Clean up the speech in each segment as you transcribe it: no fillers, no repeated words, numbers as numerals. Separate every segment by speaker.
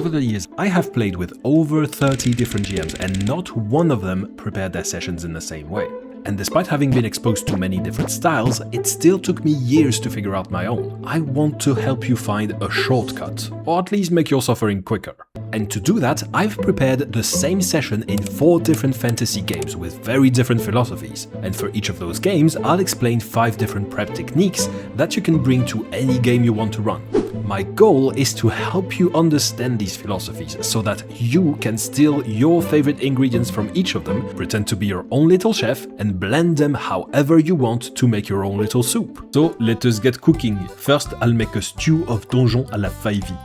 Speaker 1: Over the years, I have played with over 30 different GMs and not one of them prepared their sessions in the same way. And despite having been exposed to many different styles, it still took me years to figure out my own. I want to help you find a shortcut, or at least make your suffering quicker. And to do that, I've prepared the same session in 4 different fantasy games with very different philosophies. And for each of those games, I'll explain 5 different prep techniques that you can bring to any game you want to run. My goal is to help you understand these philosophies so that you can steal your favorite ingredients from each of them, pretend to be your own little chef, and blend them however you want to make your own little soup. So let us get cooking. First, I'll make a stew of donjon à la 5e.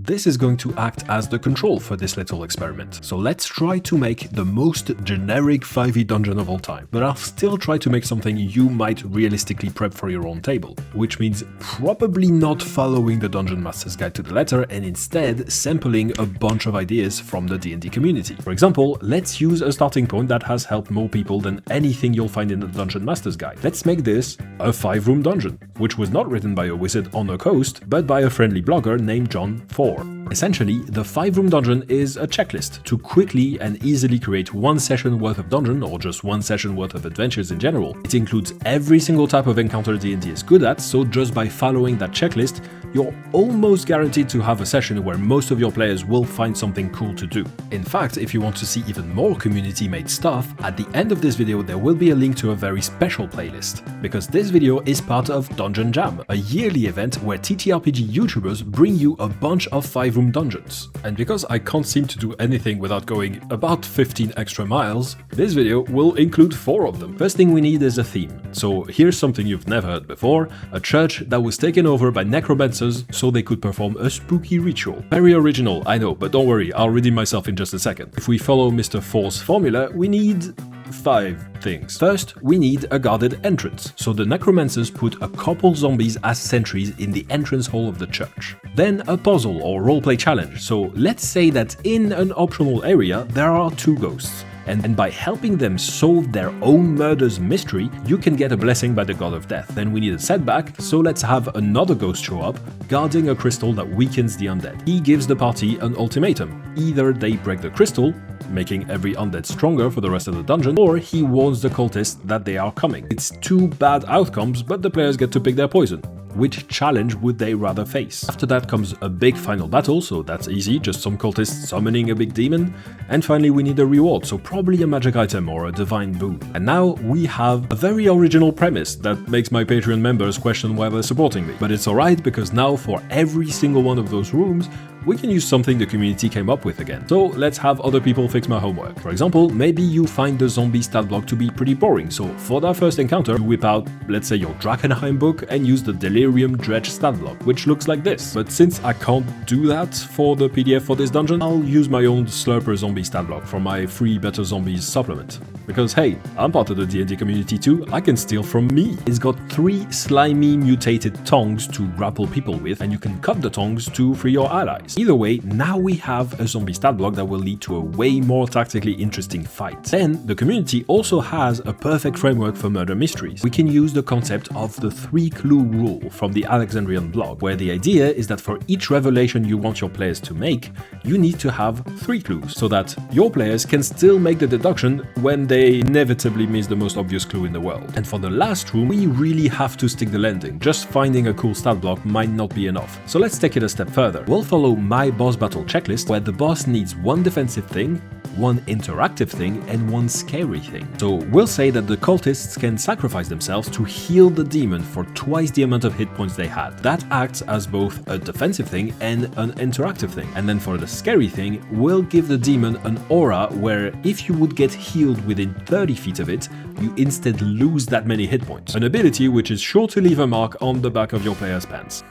Speaker 1: This is going to act as the control for this little experiment. So let's try to make the most generic 5e dungeon of all time, but I'll still try to make something you might realistically prep for your own table, which means probably not following the Dungeon Master's Guide to the letter and instead sampling a bunch of ideas from the D&D community. For example, let's use a starting point that has helped more people than anything you'll find in the Dungeon Master's Guide. Let's make this a 5-room dungeon, which was not written by a wizard on a coast, but by a friendly blogger named John 4. Essentially, the 5-room dungeon is a checklist to quickly and easily create 1 session worth of dungeon or just 1 session worth of adventures in general. It includes every single type of encounter D&D is good at, so just by following that checklist, you're almost guaranteed to have a session where most of your players will find something cool to do. In fact, if you want to see even more community-made stuff, at the end of this video there will be a link to a very special playlist, because this video is part of Dungeon Jam, a yearly event where TTRPG YouTubers bring you a bunch of 5-room dungeons. And because I can't seem to do anything without going about 15 extra miles, this video will include 4 of them. First thing we need is a theme. So here's something you've never heard before, a church that was taken over by necromancers so they could perform a spooky ritual. Very original, I know, but don't worry, I'll redeem myself in just a second. If we follow Mr. 4's formula, we need 5 things. First, we need a guarded entrance, so the necromancers put a couple zombies as sentries in the entrance hall of the church. Then a puzzle or roleplay challenge, so let's say that in an optional area there are 2 ghosts. And by helping them solve their own murder's mystery, you can get a blessing by the god of death. Then we need a setback, so let's have another ghost show up, guarding a crystal that weakens the undead. He gives the party an ultimatum. Either they break the crystal, making every undead stronger for the rest of the dungeon, or he warns the cultists that they are coming. It's 2 bad outcomes, but the players get to pick their poison. Which challenge would they rather face? After that comes a big final battle, so that's easy, just some cultists summoning a big demon. And finally we need a reward, so probably a magic item or a divine boon. And now we have a very original premise that makes my Patreon members question why they're supporting me. But it's alright, because now for every single one of those rooms, we can use something the community came up with again. So let's have other people fix my homework. For example, maybe you find the zombie stat block to be pretty boring, so for that first encounter, you whip out, let's say, your Drakkenheim book and use the Delirium Dredge stat block, which looks like this. But since I can't do that for the PDF for this dungeon, I'll use my own Slurper zombie stat block from my free Better Zombies supplement. Because hey, I'm part of the D&D community too, I can steal from me. It's got 3 slimy mutated tongues to grapple people with, and you can cut the tongues to free your allies. Either way, now we have a zombie stat block that will lead to a way more tactically interesting fight. Then, the community also has a perfect framework for murder mysteries. We can use the concept of the 3-clue rule from the Alexandrian blog, where the idea is that for each revelation you want your players to make, you need to have 3 clues, so that your players can still make the deduction when they inevitably miss the most obvious clue in the world. And for the last room, we really have to stick the landing. Just finding a cool stat block might not be enough. So let's take it a step further. We'll follow my boss battle checklist, where the boss needs 1 defensive thing, 1 interactive thing, and 1 scary thing. So we'll say that the cultists can sacrifice themselves to heal the demon for twice the amount of hit points they had. That acts as both a defensive thing and an interactive thing. And then for the scary thing, we'll give the demon an aura where if you would get healed within 30 feet of it, you instead lose that many hit points. An ability which is sure to leave a mark on the back of your player's pants.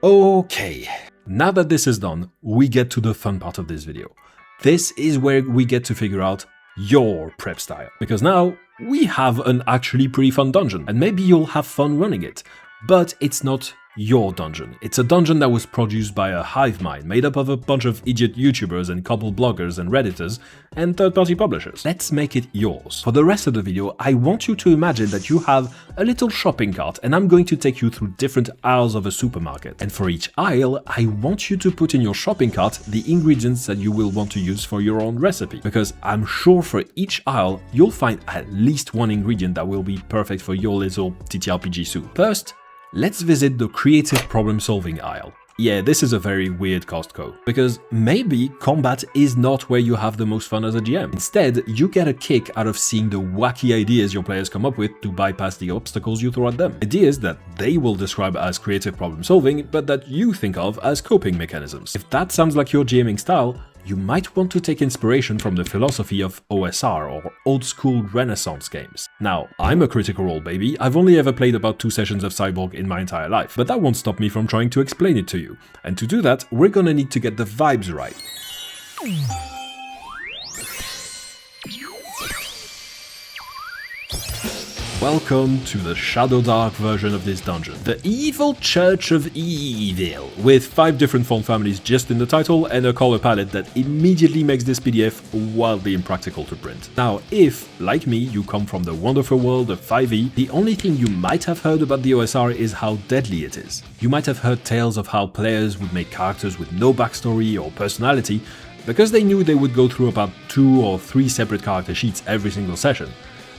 Speaker 1: Okay. Now that this is done, we get to the fun part of this video. This is where we get to figure out your prep style. Because now, we have an actually pretty fun dungeon, and maybe you'll have fun running it, but it's not your dungeon. It's a dungeon that was produced by a hive mind made up of a bunch of idiot YouTubers and couple bloggers and Redditors and third-party publishers. Let's make it yours. For the rest of the video, I want you to imagine that you have a little shopping cart and I'm going to take you through different aisles of a supermarket. And for each aisle, I want you to put in your shopping cart the ingredients that you will want to use for your own recipe. Because I'm sure for each aisle, you'll find at least one ingredient that will be perfect for your little TTRPG soup. First, let's visit the creative problem-solving aisle. Yeah, this is a very weird Costco, because maybe combat is not where you have the most fun as a GM. Instead, you get a kick out of seeing the wacky ideas your players come up with to bypass the obstacles you throw at them. Ideas that they will describe as creative problem solving, but that you think of as coping mechanisms. If that sounds like your GMing style, you might want to take inspiration from the philosophy of OSR, or old school Renaissance games. Now, I'm a Critical Role baby, I've only ever played about 2 sessions of Cyborg in my entire life, but that won't stop me from trying to explain it to you. And to do that, we're gonna need to get the vibes right. Welcome to the Shadowdark version of this dungeon, the Evil Church of Evil, with 5 different font families just in the title and a color palette that immediately makes this PDF wildly impractical to print. Now, if, like me, you come from the wonderful world of 5e, the only thing you might have heard about the OSR is how deadly it is. You might have heard tales of how players would make characters with no backstory or personality because they knew they would go through about 2 or 3 separate character sheets every single session.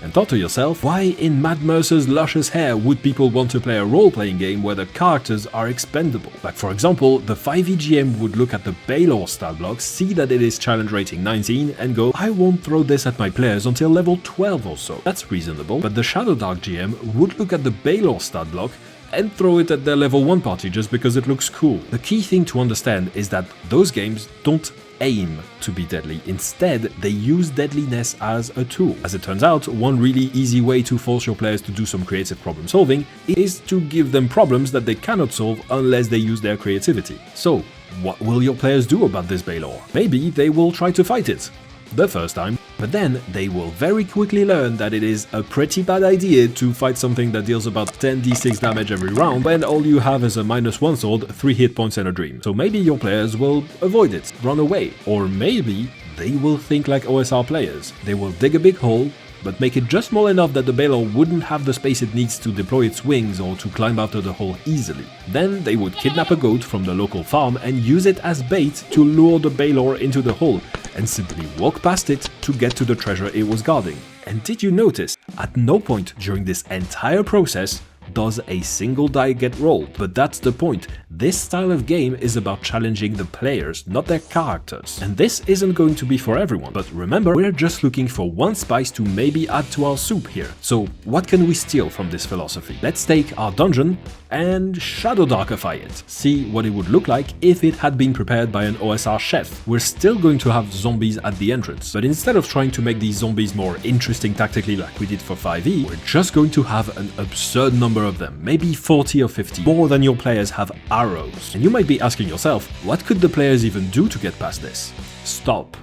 Speaker 1: And thought to yourself, why in Matt Mercer's luscious hair would people want to play a role-playing game where the characters are expendable? Like for example, the 5e GM would look at the Baylor stat block, see that it is challenge rating 19 and go, I won't throw this at my players until level 12 or so. That's reasonable, but the Shadowdark GM would look at the Baylor stat block and throw it at their level 1 party just because it looks cool. The key thing to understand is that those games don't aim to be deadly. Instead, they use deadliness as a tool. As it turns out, one really easy way to force your players to do some creative problem solving is to give them problems that they cannot solve unless they use their creativity. So, what will your players do about this Baylor? Maybe they will try to fight it the first time, but then they will very quickly learn that it is a pretty bad idea to fight something that deals about 10d6 damage every round when all you have is a -1 sword, 3 hit points and a dream. So maybe your players will avoid it, run away, or maybe they will think like OSR players. They will dig a big hole, but make it just small enough that the Baylor wouldn't have the space it needs to deploy its wings or to climb out of the hole easily. Then they would kidnap a goat from the local farm and use it as bait to lure the Baylor into the hole, and simply walk past it to get to the treasure it was guarding. And did you notice, at no point during this entire process does a single die get rolled? But that's the point. This style of game is about challenging the players, not their characters. And this isn't going to be for everyone, but remember, we're just looking for one spice to maybe add to our soup here. So what can we steal from this philosophy? Let's take our dungeon and Shadowdarkify it. See what it would look like if it had been prepared by an OSR chef. We're still going to have zombies at the entrance, but instead of trying to make these zombies more interesting tactically like we did for 5e, we're just going to have an absurd number of them, maybe 40 or 50, more than your players have arrows. And you might be asking yourself, what could the players even do to get past this? Stop.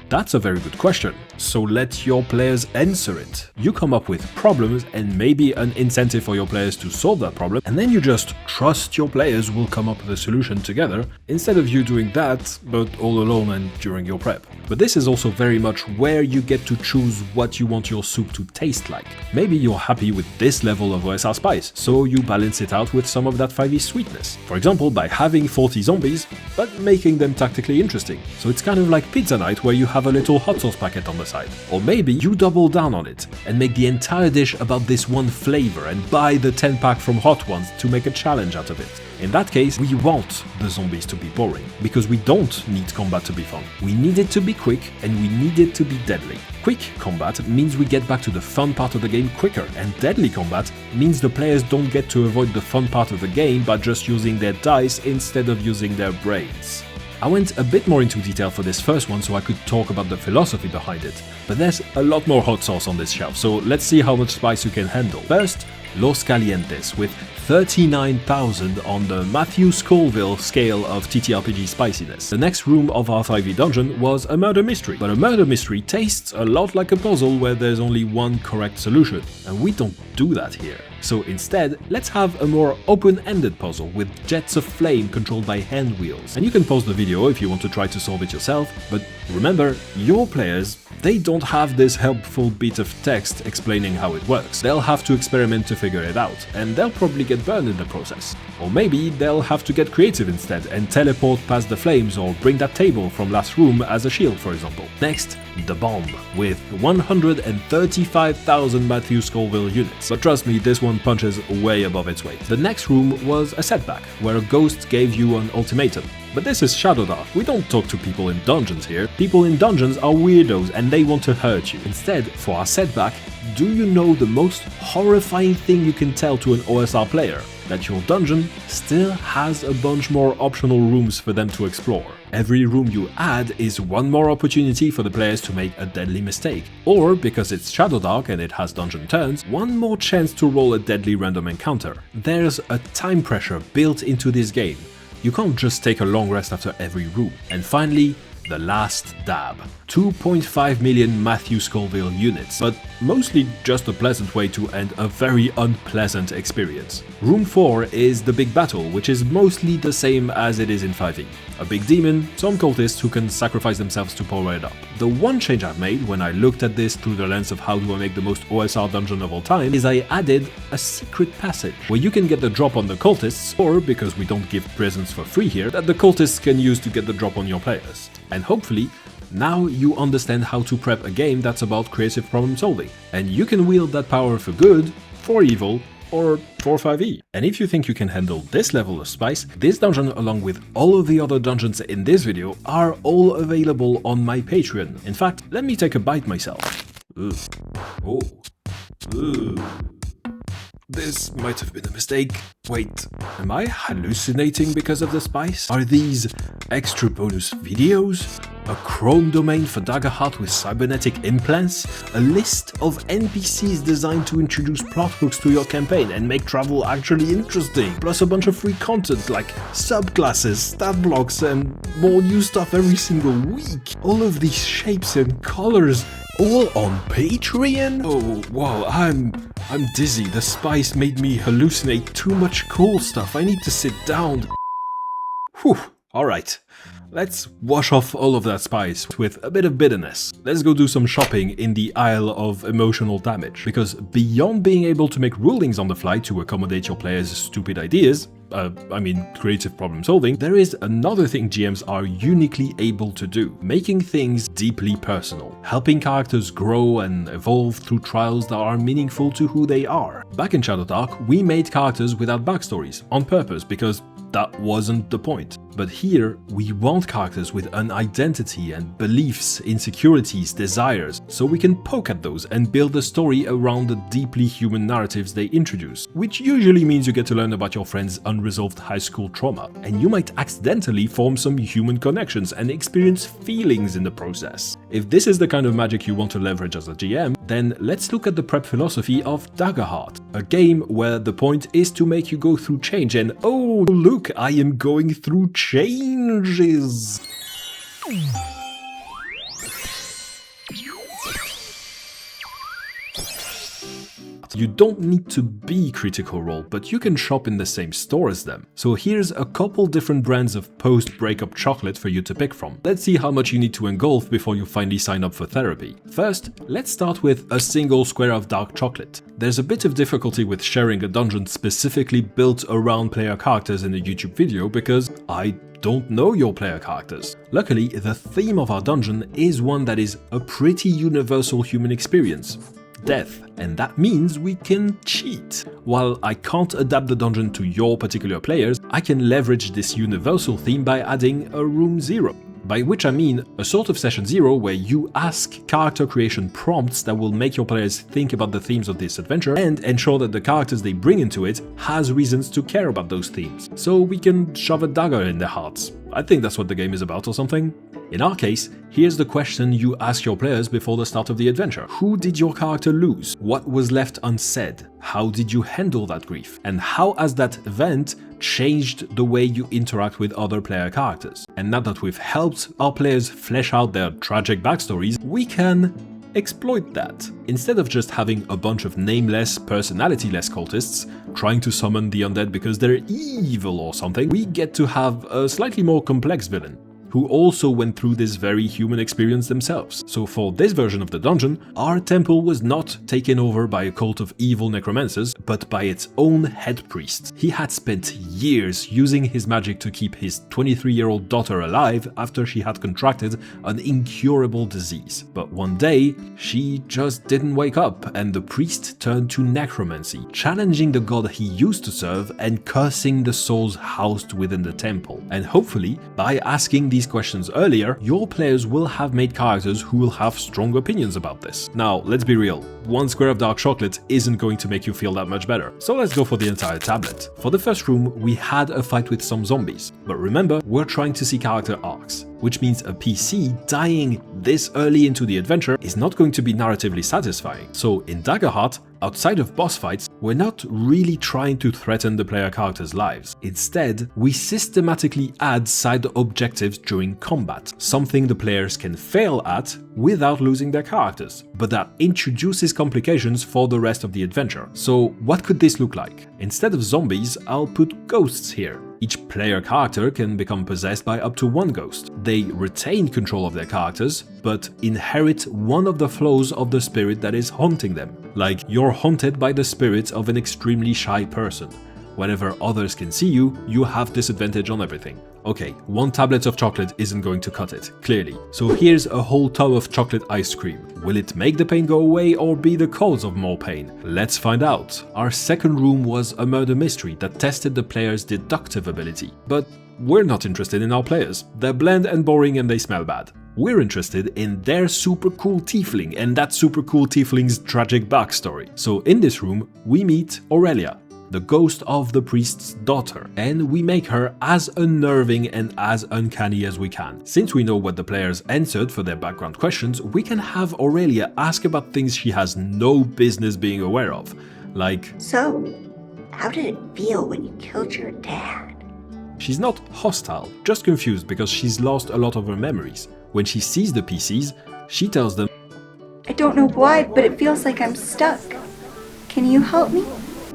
Speaker 1: That's a very good question. So let your players answer it. You come up with problems and maybe an incentive for your players to solve that problem, and then you just trust your players will come up with a solution together, instead of you doing that, but all alone and during your prep. But this is also very much where you get to choose what you want your soup to taste like. Maybe you're happy with this level of OSR spice, so you balance it out with some of that 5e sweetness. For example, by having 40 zombies, but making them tactically interesting. So it's kind of like pizza night where you have a little hot sauce packet on the side. Or maybe you double down on it and make the entire dish about this one flavor and buy the 10-pack from Hot Ones to make a challenge out of it. In that case, we want the zombies to be boring, because we don't need combat to be fun. We need it to be quick and we need it to be deadly. Quick combat means we get back to the fun part of the game quicker, and deadly combat means the players don't get to avoid the fun part of the game by just using their dice instead of using their brains. I went a bit more into detail for this first one so I could talk about the philosophy behind it, but there's a lot more hot sauce on this shelf, so let's see how much spice you can handle. First, Los Calientes with 39,000 on the Matthew Scoville scale of TTRPG spiciness. The next room of our 5e dungeon was a murder mystery, but a murder mystery tastes a lot like a puzzle where there's only one correct solution, and we don't do that here. So instead, let's have a more open-ended puzzle with jets of flame controlled by hand wheels. And you can pause the video if you want to try to solve it yourself, but remember, your players, they don't have this helpful bit of text explaining how it works. They'll have to experiment to figure it out, and they'll probably get burned in the process. Or maybe they'll have to get creative instead and teleport past the flames or bring that table from last room as a shield, for example. Next, the bomb, with 135,000 Matthew Scoville units. But trust me, this one punches way above its weight. The next room was a setback, where a ghost gave you an ultimatum. But this is Shadowdark. We don't talk to people in dungeons here. People in dungeons are weirdos and they want to hurt you. Instead, for our setback, do you know the most horrifying thing you can tell to an OSR player? That your dungeon still has a bunch more optional rooms for them to explore. Every room you add is one more opportunity for the players to make a deadly mistake. Or, because it's Shadowdark and it has dungeon turns, one more chance to roll a deadly random encounter. There's a time pressure built into this game. You can't just take a long rest after every room. And finally, the last dab. 2.5 million Matthew Scoville units, but mostly just a pleasant way to end a very unpleasant experience. Room 4 is the big battle, which is mostly the same as it is in 5e. A big demon, some cultists who can sacrifice themselves to power it up. The one change I've made when I looked at this through the lens of how do I make the most OSR dungeon of all time is I added a secret passage, where you can get the drop on the cultists, or, because we don't give presents for free here, that the cultists can use to get the drop on your players. And hopefully, now you understand how to prep a game that's about creative problem solving, and you can wield that power for good, for evil, or for 5e. And if you think you can handle this level of spice, this dungeon along with all of the other dungeons in this video are all available on my Patreon. In fact, let me take a bite myself. Ugh. Oh. Ugh. This might have been a mistake. Wait, am I hallucinating because of the spice? Are these extra bonus videos? A Chrome domain for Daggerheart with cybernetic implants? A list of NPCs designed to introduce plot hooks to your campaign and make travel actually interesting? Plus a bunch of free content like subclasses, stat blocks, and more new stuff every single week. All of these shapes and colors, all on Patreon? Oh, wow, I'm dizzy. The spice made me hallucinate too much cool stuff. I need to sit down. Whew, alright. Let's wash off all of that spice with a bit of bitterness. Let's go do some shopping in the aisle of emotional damage. Because beyond being able to make rulings on the fly to accommodate your players' stupid ideas, creative problem solving, there is another thing GMs are uniquely able to do: making things deeply personal, helping characters grow and evolve through trials that are meaningful to who they are. Back in Shadowdark, we made characters without backstories, on purpose, because that wasn't the point. But here, we want characters with an identity and beliefs, insecurities, desires, so we can poke at those and build a story around the deeply human narratives they introduce, which usually means you get to learn about your friend's unresolved high school trauma, and you might accidentally form some human connections and experience feelings in the process. If this is the kind of magic you want to leverage as a GM, then let's look at the prep philosophy of Daggerheart, a game where the point is to make you go through change and, oh look, I am going through changes. You don't need to be Critical Role, but you can shop in the same store as them. So here's a couple different brands of post-breakup chocolate for you to pick from. Let's see how much you need to engulf before you finally sign up for therapy. First, let's start with a single square of dark chocolate. There's a bit of difficulty with sharing a dungeon specifically built around player characters in a YouTube video because I don't know your player characters. Luckily, the theme of our dungeon is one that is a pretty universal human experience: death, and that means we can cheat. While I can't adapt the dungeon to your particular players, I can leverage this universal theme by adding a room 0. By which I mean a sort of session 0 where you ask character creation prompts that will make your players think about the themes of this adventure and ensure that the characters they bring into it has reasons to care about those themes. So we can shove a dagger in their hearts. I think that's what the game is about or something. In our case, here's the question you ask your players before the start of the adventure. Who did your character lose? What was left unsaid? How did you handle that grief? And how has that event changed the way you interact with other player characters? And now that we've helped our players flesh out their tragic backstories, we can exploit that. Instead of just having a bunch of nameless, personality-less cultists trying to summon the undead because they're evil or something, we get to have a slightly more complex villain who also went through this very human experience themselves. So for this version of the dungeon, our temple was not taken over by a cult of evil necromancers, but by its own head priest. He had spent years using his magic to keep his 23-year-old daughter alive after she had contracted an incurable disease. But one day, she just didn't wake up, and the priest turned to necromancy, challenging the god he used to serve and cursing the souls housed within the temple. And hopefully, by asking these questions earlier, your players will have made characters who will have strong opinions about this. Now, let's be real, one square of dark chocolate isn't going to make you feel that much better. So let's go for the entire tablet. For the first room, we had a fight with some zombies. But remember, we're trying to see character arcs, which means a PC dying this early into the adventure is not going to be narratively satisfying. So in Daggerheart, outside of boss fights, we're not really trying to threaten the player characters' lives. Instead, we systematically add side objectives during combat, something the players can fail at without losing their characters, but that introduces complications for the rest of the adventure. So what could this look like? Instead of zombies, I'll put ghosts here. Each player character can become possessed by up to one ghost. They retain control of their characters, but inherit one of the flaws of the spirit that is haunting them. Like, you're haunted by the spirit of an extremely shy person. Whenever others can see you, you have disadvantage on everything. Okay, one tablet of chocolate isn't going to cut it, clearly. So here's a whole tub of chocolate ice cream. Will it make the pain go away or be the cause of more pain? Let's find out. Our second room was a murder mystery that tested the player's deductive ability. But we're not interested in our players. They're bland and boring and they smell bad. We're interested in their super cool tiefling and that super cool tiefling's tragic backstory. So in this room, we meet Aurelia, the ghost of the priest's daughter, and we make her as unnerving and as uncanny as we can. Since we know what the players answered for their background questions, we can have Aurelia ask about things she has no business being aware of, like,
Speaker 2: "So, how did it feel when you killed your dad?"
Speaker 1: She's not hostile, just confused because she's lost a lot of her memories. When she sees the PCs, she tells them,
Speaker 2: "I don't know why, but it feels like I'm stuck. Can you help me?"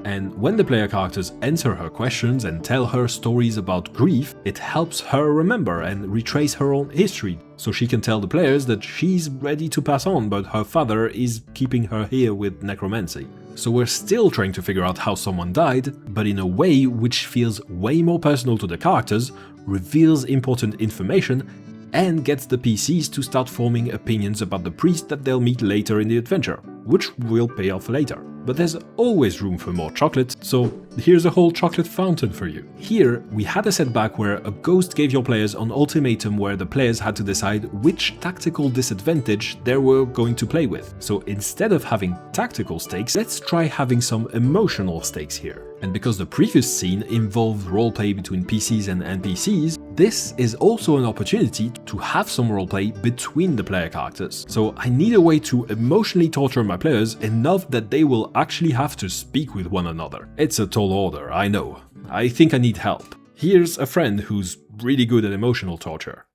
Speaker 1: And when the player characters answer her questions and tell her stories about grief, it helps her remember and retrace her own history, so she can tell the players that she's ready to pass on, but her father is keeping her here with necromancy. So we're still trying to figure out how someone died, but in a way which feels way more personal to the characters, reveals important information, and gets the PCs to start forming opinions about the priest that they'll meet later in the adventure, which will pay off later. But there's always room for more chocolate, so here's a whole chocolate fountain for you. Here, we had a setback where a ghost gave your players an ultimatum where the players had to decide which tactical disadvantage they were going to play with. So instead of having tactical stakes, let's try having some emotional stakes here. And because the previous scene involved roleplay between PCs and NPCs, this is also an opportunity to have some roleplay between the player characters. So I need a way to emotionally torture my players enough that they will actually have to speak with one another. It's a tall order, I know. I think I need help. Here's a friend who's really good at emotional torture.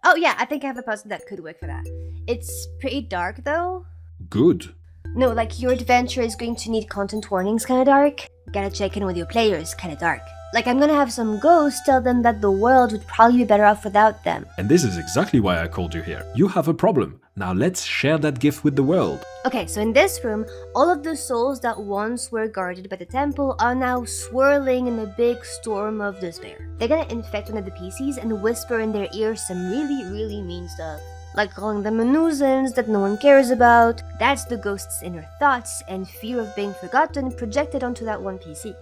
Speaker 3: Oh yeah, I think I have a puzzle that could work for that. It's pretty dark though.
Speaker 1: Good.
Speaker 3: No, like your adventure is going to need content warnings kinda dark. Gotta check in with your players kinda dark. Like I'm gonna have some ghosts tell them that the world would probably be better off without them.
Speaker 1: And this is exactly why I called you here. You have a problem. Now let's share that gift with the world.
Speaker 3: Okay, so in this room, all of the souls that once were guarded by the temple are now swirling in a big storm of despair. They're gonna infect one of the PCs and whisper in their ears some really, really mean stuff. Like calling them a nuisance that no one cares about. That's the ghost's inner thoughts and fear of being forgotten projected onto that one PC.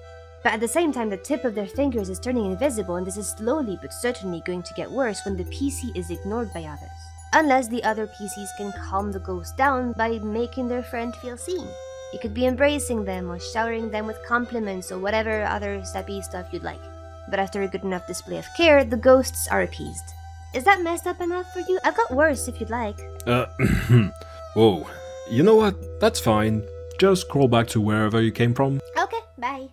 Speaker 3: But at the same time, the tip of their fingers is turning invisible, and this is slowly but certainly going to get worse when the PC is ignored by others. Unless the other PCs can calm the ghost down by making their friend feel seen. You could be embracing them or showering them with compliments or whatever other sappy stuff you'd like. But after a good enough display of care, the ghosts are appeased. Is that messed up enough for you? I've got worse if you'd like.
Speaker 1: Whoa. You know what? That's fine. Just scroll back to wherever you came from.
Speaker 3: Okay, bye.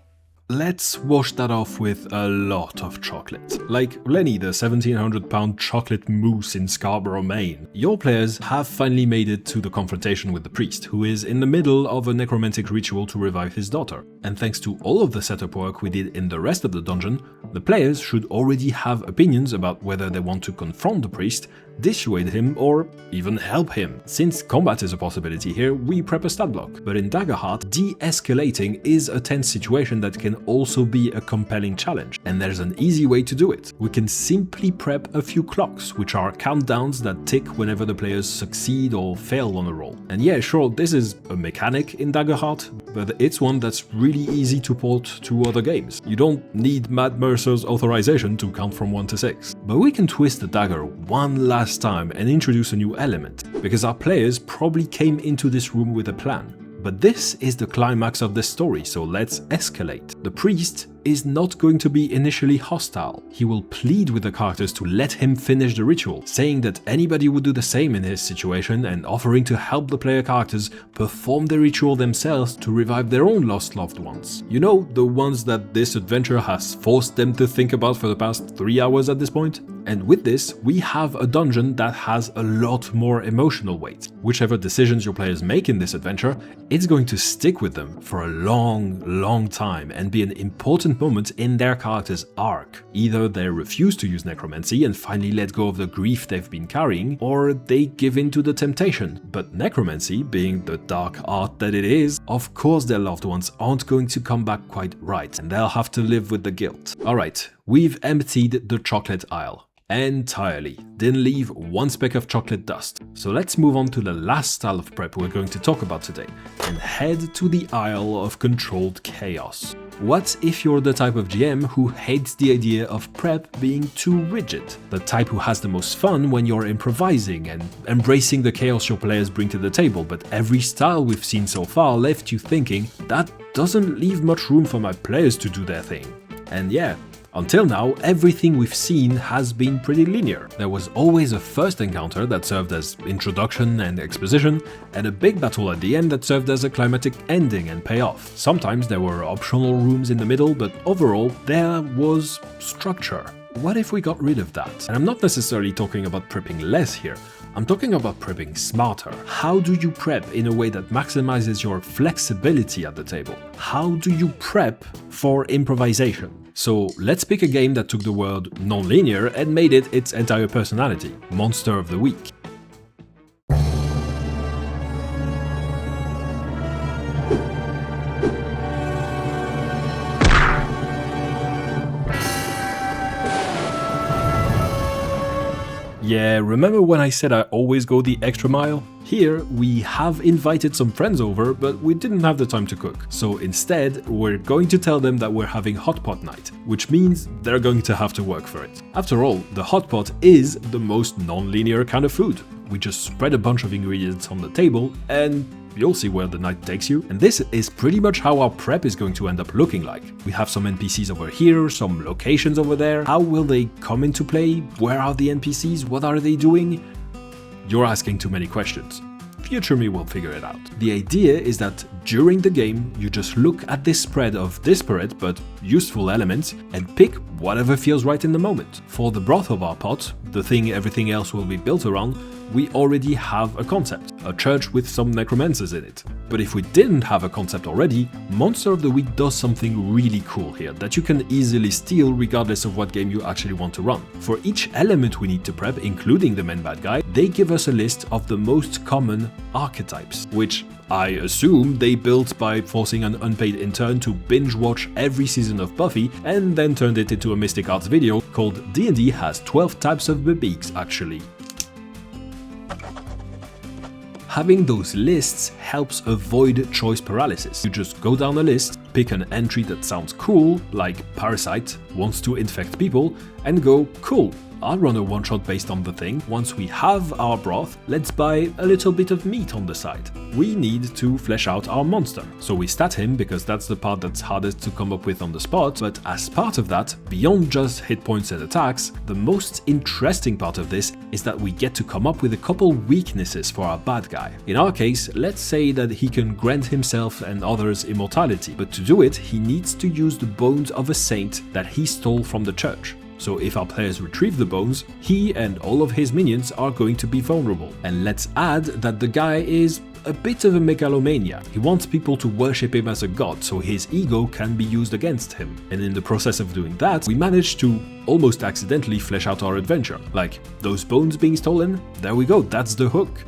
Speaker 1: Let's wash that off with a lot of chocolate. Like Lenny, the 1700-pound chocolate mousse in Scarborough, Maine. Your players have finally made it to the confrontation with the priest, who is in the middle of a necromantic ritual to revive his daughter. And thanks to all of the setup work we did in the rest of the dungeon, the players should already have opinions about whether they want to confront the priest, dissuade him, or even help him. Since combat is a possibility here, we prep a stat block. But in Daggerheart, de-escalating is a tense situation that can also be a compelling challenge. And there's an easy way to do it. We can simply prep a few clocks, which are countdowns that tick whenever the players succeed or fail on a roll. And yeah, sure, this is a mechanic in Daggerheart, but it's one that's really easy to port to other games. You don't need Matt Mercer's authorization to count from 1 to 6. But we can twist the dagger one last time and introduce a new element, because our players probably came into this room with a plan. But this is the climax of the story, so let's escalate. The priest is not going to be initially hostile. He will plead with the characters to let him finish the ritual, saying that anybody would do the same in his situation and offering to help the player characters perform the ritual themselves to revive their own lost loved ones. You know, the ones that this adventure has forced them to think about for the past 3 hours at this point? And with this, we have a dungeon that has a lot more emotional weight. Whichever decisions your players make in this adventure, it's going to stick with them for a long time and be an important moment in their character's arc. Either they refuse to use necromancy and finally let go of the grief they've been carrying, or they give in to the temptation. But necromancy, being the dark art that it is, of course their loved ones aren't going to come back quite right, and they'll have to live with the guilt. Alright, we've emptied the chocolate aisle. Entirely. Didn't leave one speck of chocolate dust. So let's move on to the last style of prep we're going to talk about today, and head to the Isle of Controlled Chaos. What if you're the type of GM who hates the idea of prep being too rigid? The type who has the most fun when you're improvising and embracing the chaos your players bring to the table, but every style we've seen so far left you thinking, that doesn't leave much room for my players to do their thing. And yeah, until now, everything we've seen has been pretty linear. There was always a first encounter that served as introduction and exposition, and a big battle at the end that served as a climatic ending and payoff. Sometimes there were optional rooms in the middle, but overall, there was structure. What if we got rid of that? And I'm not necessarily talking about prepping less here. I'm talking about prepping smarter. How do you prep in a way that maximizes your flexibility at the table? How do you prep for improvisation? So let's pick a game that took the word non-linear and made it its entire personality, Monster of the Week. Yeah, remember when I said I always go the extra mile? Here, we have invited some friends over, but we didn't have the time to cook. So instead, we're going to tell them that we're having hot pot night, which means they're going to have to work for it. After all, the hot pot is the most non-linear kind of food. We just spread a bunch of ingredients on the table and you'll see where the night takes you. And this is pretty much how our prep is going to end up looking like. We have some NPCs over here, some locations over there. How will they come into play? Where are the NPCs? What are they doing? You're asking too many questions. Future me will figure it out. The idea is that during the game, you just look at this spread of disparate but useful elements and pick whatever feels right in the moment. For the broth of our pot, the thing everything else will be built around, we already have a concept, a church with some necromancers in it. But if we didn't have a concept already, Monster of the Week does something really cool here that you can easily steal regardless of what game you actually want to run. For each element we need to prep, including the main bad guy, they give us a list of the most common archetypes, which I assume they built by forcing an unpaid intern to binge watch every season of Buffy and then turned it into a MysticArts video called D&D has 12 types of bebeaks actually. Having those lists helps avoid choice paralysis. You just go down a list, pick an entry that sounds cool, like Parasite wants to infect people, and go, cool, I'll run a one-shot based on the thing. Once we have our broth, let's buy a little bit of meat on the side. We need to flesh out our monster. So we stat him because that's the part that's hardest to come up with on the spot, but as part of that, beyond just hit points and attacks, the most interesting part of this is that we get to come up with a couple weaknesses for our bad guy. In our case, let's say that he can grant himself and others immortality, but to do it, he needs to use the bones of a saint that he stole from the church. So if our players retrieve the bones, he and all of his minions are going to be vulnerable. And let's add that the guy is a bit of a megalomaniac. He wants people to worship him as a god, so his ego can be used against him. And in the process of doing that, we managed to almost accidentally flesh out our adventure. Like, those bones being stolen? There we go, that's the hook.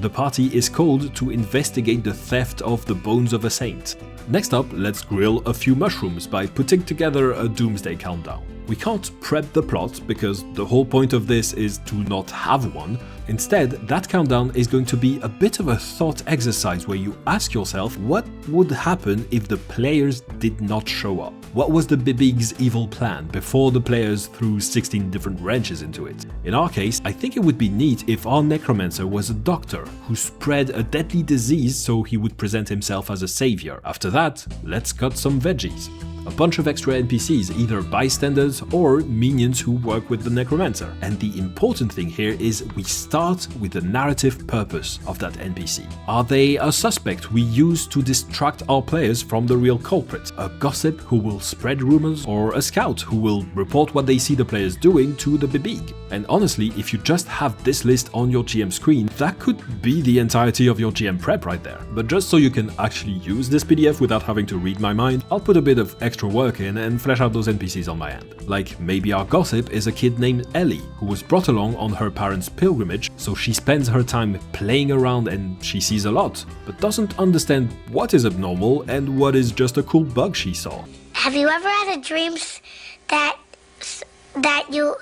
Speaker 1: The party is called to investigate the theft of the bones of a saint. Next up, let's grill a few mushrooms by putting together a Doomsday Countdown. We can't prep the plot because the whole point of this is to not have one. Instead, that countdown is going to be a bit of a thought exercise where you ask yourself what would happen if the players did not show up. What was the Big's evil plan before the players threw 16 different wrenches into it? In our case, I think it would be neat if our necromancer was a doctor who spread a deadly disease so he would present himself as a savior. After that, let's cut some veggies. A bunch of extra NPCs, either bystanders or minions who work with the necromancer. And the important thing here is we start with the narrative purpose of that NPC. Are they a suspect we use to distract our players from the real culprit? A gossip who will spread rumors? Or a scout who will report what they see the players doing to the big? And honestly, if you just have this list on your GM screen, that could be the entirety of your GM prep right there. But just so you can actually use this PDF without having to read my mind, I'll put a bit of extra work in and flesh out those NPCs on my end. Like, maybe our gossip is a kid named Ellie, who was brought along on her parents' pilgrimage, so she spends her time playing around and she sees a lot, but doesn't understand what is abnormal and what is just a cool bug she saw.
Speaker 4: Have you ever had a dreams that you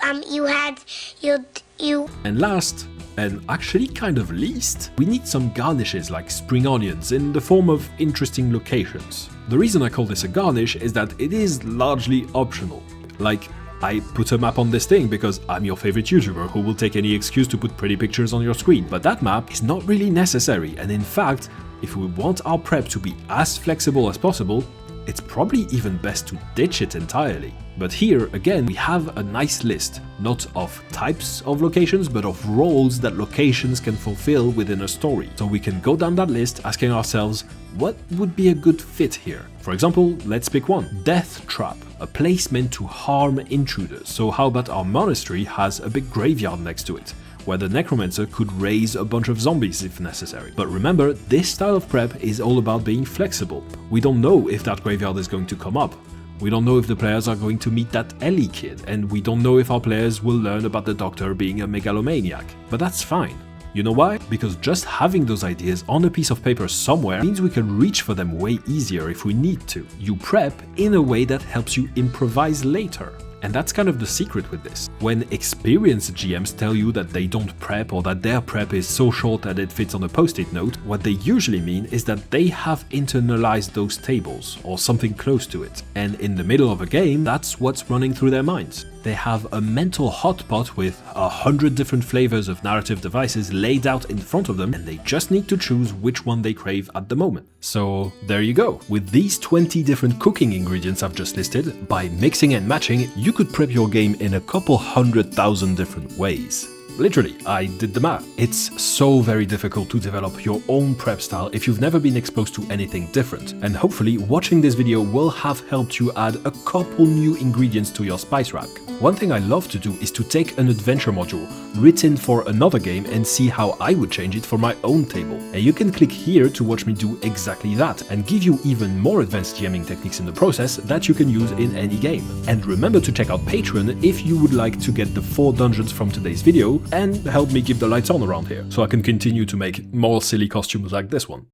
Speaker 1: And last, and actually kind of least, we need some garnishes like spring onions in the form of interesting locations. The reason I call this a garnish is that it is largely optional. Like, I put a map on this thing because I'm your favorite YouTuber who will take any excuse to put pretty pictures on your screen, but that map is not really necessary, and in fact, if we want our prep to be as flexible as possible, it's probably even best to ditch it entirely. But here, again, we have a nice list, not of types of locations, but of roles that locations can fulfill within a story. So we can go down that list asking ourselves, what would be a good fit here? For example, let's pick one. Death Trap, a place meant to harm intruders. So how about our monastery has a big graveyard next to it, where the necromancer could raise a bunch of zombies if necessary. But remember, this style of prep is all about being flexible. We don't know if that graveyard is going to come up. We don't know if the players are going to meet that Ellie kid, and we don't know if our players will learn about the doctor being a megalomaniac. But that's fine. You know why? Because just having those ideas on a piece of paper somewhere means we can reach for them way easier if we need to. You prep in a way that helps you improvise later. And that's kind of the secret with this. When experienced GMs tell you that they don't prep or that their prep is so short that it fits on a post-it note, what they usually mean is that they have internalized those tables or something close to it. And in the middle of a game, that's what's running through their minds. They have a mental hotpot with 100 different flavors of narrative devices laid out in front of them, and they just need to choose which one they crave at the moment. So there you go. With these 20 different cooking ingredients I've just listed, by mixing and matching, you could prep your game in a couple 100,000 different ways. Literally, I did the math. It's so very difficult to develop your own prep style if you've never been exposed to anything different. And hopefully, watching this video will have helped you add a couple new ingredients to your spice rack. One thing I love to do is to take an adventure module written for another game and see how I would change it for my own table. And you can click here to watch me do exactly that and give you even more advanced GMing techniques in the process that you can use in any game. And remember to check out Patreon if you would like to get the 4 dungeons from today's video and help me keep the lights on around here, so I can continue to make more silly costumes like this one.